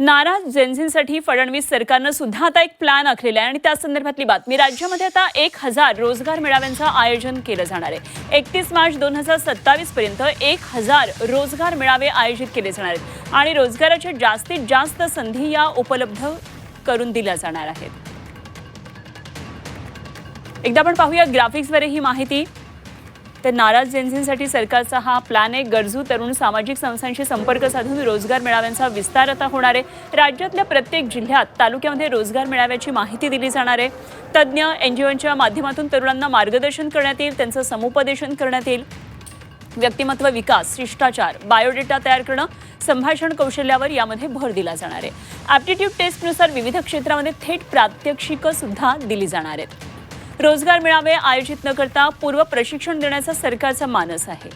नाराज जेन्झींसाठी फडणवीस सरकारनं सुद्धा आता एक प्लॅन आखलेला आहे आणि त्या संदर्भातली बातमी. राज्यामध्ये आता 1000 रोजगार मेळाव्यांचं आयोजन केलं जाणार आहे. 31 मार्च 2027 पर्यंत 1000 रोजगार मेळावे आयोजित केले जाणार आहेत आणि रोजगाराच्या जास्तीत जास्त संधी या उपलब्ध करून दिल्या जाणार आहेत. एकदा आपण पाहूया ग्राफिक्सवर ही माहिती. तर नाराज जेन्झींसाठी सरकारचा हा प्लॅन आहे. गरजू तरुण सामाजिक संस्थांशी संपर्क साधून रोजगार मेळाव्यांचा विस्तार आता होणार आहे. राज्यातल्या प्रत्येक जिल्ह्यात तालुक्यामध्ये रोजगार मेळाव्याची माहिती दिली जाणार आहे. तज्ज्ञ एनजीओच्या माध्यमातून तरुणांना मार्गदर्शन करण्यात येईल, त्यांचं समुपदेशन करण्यात येईल. व्यक्तिमत्व विकास, शिष्टाचार, बायोडेटा तयार करणं, संभाषण कौशल्यावर यामध्ये भर दिला जाणार आहे. ॲप्टिट्यूड टेस्टनुसार विविध क्षेत्रामध्ये थेट प्रात्यक्षिकं सुद्धा दिली जाणार आहेत. रोजगार मेळावे आयोजित न करता पूर्व प्रशिक्षण देण्याचा सरकारचा मानस आहे.